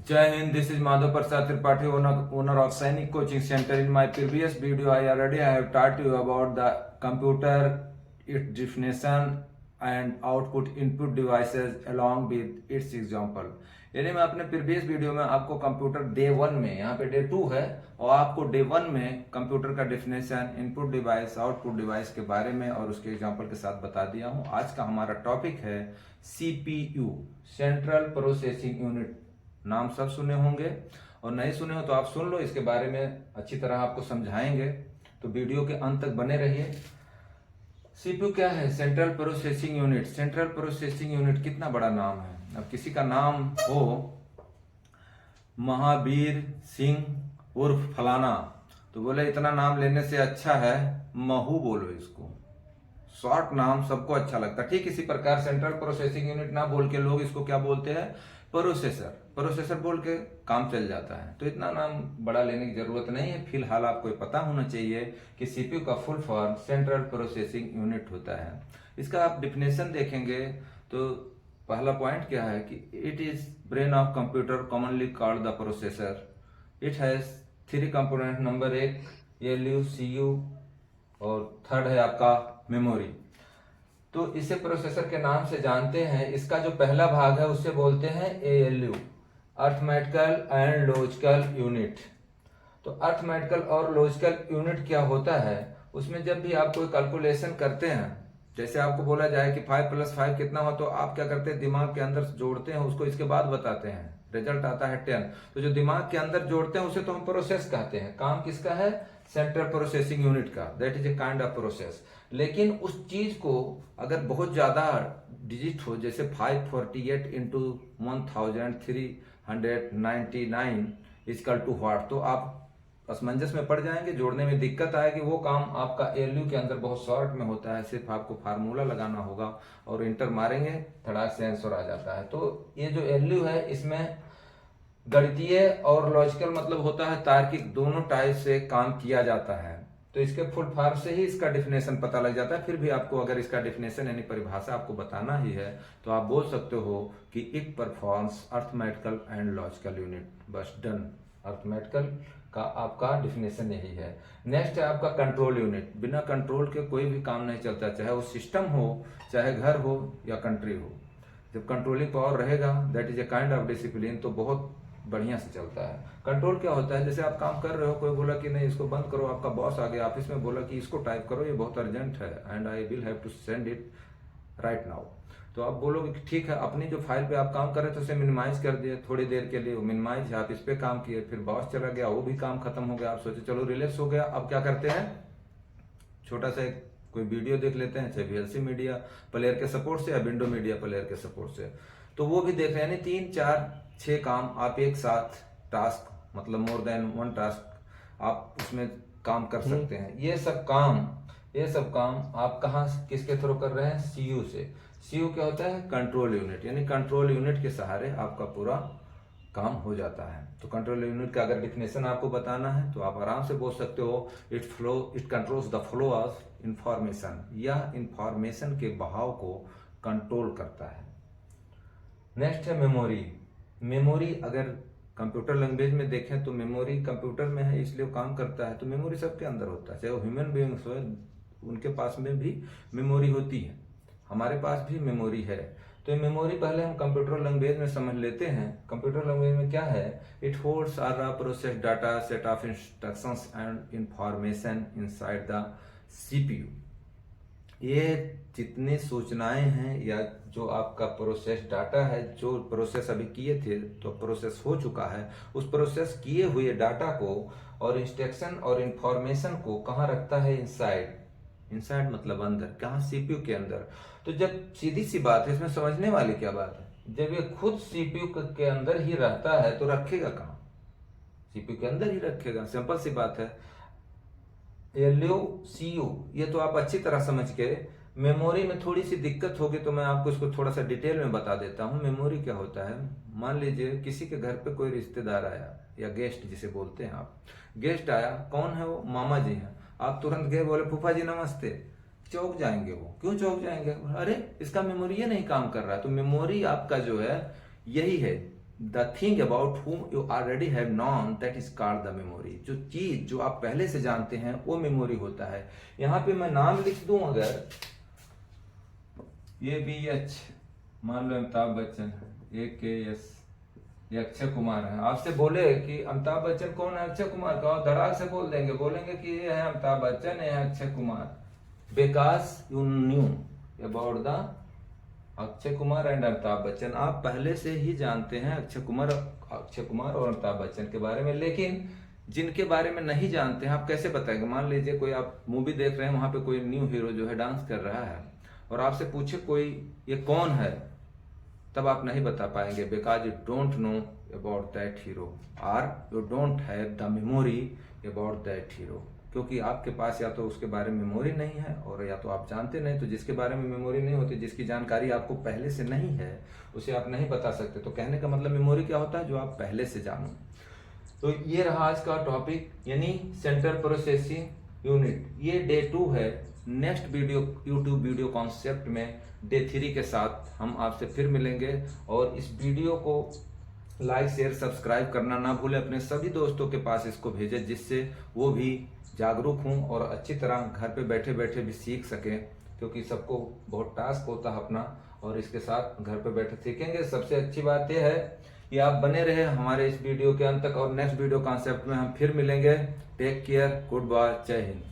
Jai Hind, this is Madhav Prasad Tripathi, owner of Sainik Coaching Center. In my previous video, I have taught you about the computer, its definition and output input devices along with its example. यानी मैं अपने previous video में आपको computer day 1 में, यहाँ पे day 2 है, और आपको डे 1 में कंप्यूटर का definition, input device, output device के बारे में और उसके एग्जांपल के साथ बता दिया हूँ। आज का हमारा टॉपिक है CPU, सेंट्रल प्रोसेसिंग यूनिट। नाम सब सुने होंगे और नहीं सुने हो तो आप सुन लो, इसके बारे में अच्छी तरह आपको समझाएंगे, तो वीडियो के अंत तक बने रहिए। सीपीयू क्या है? Central processing unit. Central processing unit कितना बड़ा नाम है। अब किसी का नाम हो महावीर सिंह उर्फ फलाना, तो बोले इतना नाम लेने से अच्छा है महू बोलो इसको, शॉर्ट नाम सबको अच्छा लगता है। ठीक इसी प्रकार सेंट्रल प्रोसेसिंग यूनिट ना बोल के लोग इसको क्या बोलते हैं? प्रोसेसर। प्रोसेसर बोल के काम चल जाता है, तो इतना नाम बड़ा लेने की जरूरत नहीं है। फिलहाल आपको पता होना चाहिए कि सीपीयू का full form central processing unit होता है। इसका आप डिफिनेशन देखेंगे तो पहला पॉइंट क्या है कि it is brain of computer commonly called the processor. It has 3 component. Number 1 ALU, CU और थर्ड है आपका मेमोरी। तो इसे प्रोसेसर के नाम से जानते हैं। इसका जो पहला भाग है उसे बोलते हैं ALU, arithmetical and logical unit. तो अर्थमेटिकल और लॉजिकल यूनिट क्या होता है? उसमें जब भी आप कोई कैलकुलेशन करते हैं, जैसे आपको बोला जाए कि 5 + 5 कितना हो, तो आप क्या करते हैं? दिमाग के अंदर जोड़ते हैं, उसको इसके बाद बताते हैं, रिजल्ट आता है 10। तो जो दिमाग के अंदर जोड़ते हैं उसे तो हम प्रोसेस कहते हैं। काम किसका है? सेंट्रल प्रोसेसिंग यूनिट का। That is a kind of process. लेकिन उस चीज को अगर बहुत ज्यादा डिजिट हो, जैसे 548 इंटू 1399 इजकल टू व्हाट, तो आप असमंजस में पड़ जाएंगे, जोड़ने में दिक्कत आएगी। वो काम आपका एलयू के अंदर बहुत शॉर्ट में होता है, सिर्फ आपको फार्मूला लगाना होगा और इंटर मारेंगे, धड़ाक से आंसर आ जाता है। तो ये जो एलयू है इसमें गणितीय और लॉजिकल मतलब होता है तार्किक, दोनों टाइप से काम किया जाता है। तो इसके फुल फॉर्म से ही इसका डिफिनेशन पता लग जाता है। फिर भी आपको अगर इसका डिफिनेशन यानी परिभाषा आपको बताना ही है तो आप बोल सकते हो कि it performs arithmetical and logical unit. बस डन। अर्थमेटिकल का आपका डिफिनेशन यही है। नेक्स्ट है आपका कंट्रोल यूनिट। बिना कंट्रोल के कोई भी काम नहीं चलता, चाहे वो सिस्टम हो, चाहे घर हो या कंट्री हो। जब कंट्रोलिंग पावर रहेगा, that is a kind of discipline, तो बहुत बढ़िया से चलता है। कंट्रोल क्या होता है? जैसे आप काम कर रहे हो, कोई बोला कि नहीं इसको बंद करो, आपका बॉस आ गया ऑफिस में, बोला कि इसको टाइप करो, ये बहुत अर्जेंट है and I will have to send it right now. तो आप बोलोगे कि ठीक है, अपनी जो फाइल पे आप काम कर रहे थे उसे मिनिमाइज कर दिए थोड़ी देर के लिए, मिनिमाइज है, आप इस पे काम किए, फिर बॉस चला गया, वो भी काम खत्म हो गया, आप सोचे चलो रिलैक्स हो गया। अब क्या करते हैं? छोटा सा एक कोई वीडियो देख लेते हैं, चाहे वीएलसी मीडिया प्लेयर के सपोर्ट से या विंडो मीडिया प्लेयर के सपोर्ट से, तो वो भी देख रहे हैं। 3, 4, 6 काम आप एक साथ, टास्क मतलब मोर देन 1 टास्क आप उसमें काम कर सकते हैं। ये सब काम आप कहाँ किसके थ्रू कर रहे हैं? सीयू से। सीयू क्या होता है? Control unit. यानी कंट्रोल यूनिट के सहारे आपका पूरा काम हो जाता है। तो कंट्रोल यूनिट का अगर डिफिनेशन आपको बताना है तो आप आराम से बोल सकते हो, it controls the flow of information. यह इंफॉर्मेशन के बहाव को कंट्रोल करता है। नेक्स्ट है मेमोरी। मेमोरी अगर कंप्यूटर लैंग्वेज में देखें तो मेमोरी कंप्यूटर में है इसलिए वो काम करता है। तो मेमोरी सबके अंदर होता है, चाहे वो ह्यूमन बीइंग्स हो, उनके पास में भी मेमोरी होती है, हमारे पास भी मेमोरी है। तो ये मेमोरी पहले हम कंप्यूटर लैंग्वेज में समझ लेते हैं। कंप्यूटर लैंग्वेज में क्या है? It holds or process data, set of instructions and information inside the CPU. ये जितनी सूचनाएं हैं या जो आपका प्रोसेस डाटा है, जो प्रोसेस अभी किए थे तो प्रोसेस हो चुका है, उस प्रोसेस किए हुए डाटा को और इंस्ट्रक्शन और इंफॉर्मेशन को कहाँ रखता है? इनसाइड। इनसाइड मतलब अंदर, कहाँ? सीपीयू के अंदर। तो जब सीधी सी बात है, इसमें समझने वाली क्या बात है, जब ये खुद सीपीयू के अंदर ही रहता है तो रखेगा कहाँ? सीपीयू के अंदर ही रखेगा, सिंपल सी बात है। एलयू, सीयू, ये तो आप अच्छी तरह समझ के, मेमोरी में थोड़ी सी दिक्कत होगी तो मैं आपको इसको थोड़ा सा डिटेल में बता देता हूँ। मेमोरी क्या होता है? मान लीजिए किसी के घर पे कोई रिश्तेदार आया या गेस्ट जिसे बोलते हैं आप, गेस्ट आया, कौन है वो? मामा जी हैं। आप तुरंत गए, बोले फूफा जी नमस्ते, चौंक जाएंगे वो। क्यों चौंक जाएंगे? अरे इसका मेमोरी ये नहीं काम कर रहा है। तो मेमोरी आपका जो है यही है, the thing about whom you already have known that is called the memory। जो चीज जो आप पहले से जानते हैं वो मेमोरी होता है। यहाँ पे मैं नाम लिख दूं, अगर ये बी एच, मान लो अमिताभ बच्चन है, AKS, ये अक्षय कुमार है। आपसे बोले कि अमिताभ बच्चन कौन है, अक्षय कुमार का, धड़ाक से बोल देंगे, बोलेंगे कि ये है अमिताभ बच्चन, ये है Akshay Kumar, because you knew about the Akshay Kumar and Amitabh Bachchan. आप पहले से ही जानते हैं अक्षय कुमार और अमिताभ बच्चन के बारे में, लेकिन जिनके बारे में नहीं जानते हैं आप कैसे बताएंगे। मान लीजिए कोई आप मूवी देख रहे हैं, वहां पे कोई न्यू हीरो जो है डांस कर रहा है और आपसे पूछे कोई ये कौन है, तब आप नहीं बता पाएंगे, because you don't know about that hero और you don't have the memory about that hero. क्योंकि आपके पास या तो उसके बारे में मेमोरी नहीं है और या तो आप जानते नहीं। तो जिसके बारे में मेमोरी नहीं होती, जिसकी जानकारी आपको पहले से नहीं है, उसे आप नहीं बता सकते। तो कहने का मतलब मेमोरी क्या होता है, जो आप पहले से जानो। तो ये रहा आज का टॉपिक, यानी सेंट्रल प्रोसेसिंग यूनिट। ये डे 2 है। Next video YouTube video concept में डे 3 के साथ हम आपसे फिर मिलेंगे। और इस वीडियो को लाइक शेयर सब्सक्राइब करना ना भूलें, अपने सभी दोस्तों के पास इसको भेजें, जिससे वो भी जागरूक हों और अच्छी तरह घर पे बैठे बैठे भी सीख सकें। क्योंकि सबको बहुत टास्क होता है अपना, और इसके साथ घर पे बैठे सीखेंगे। सबसे अच्छी बात यह है कि आप बने रहे हमारे इस वीडियो के अंत तक, और नेक्स्ट वीडियो कॉन्सेप्ट में हम फिर मिलेंगे। टेक केयर, गुड बाय, जय हिंद।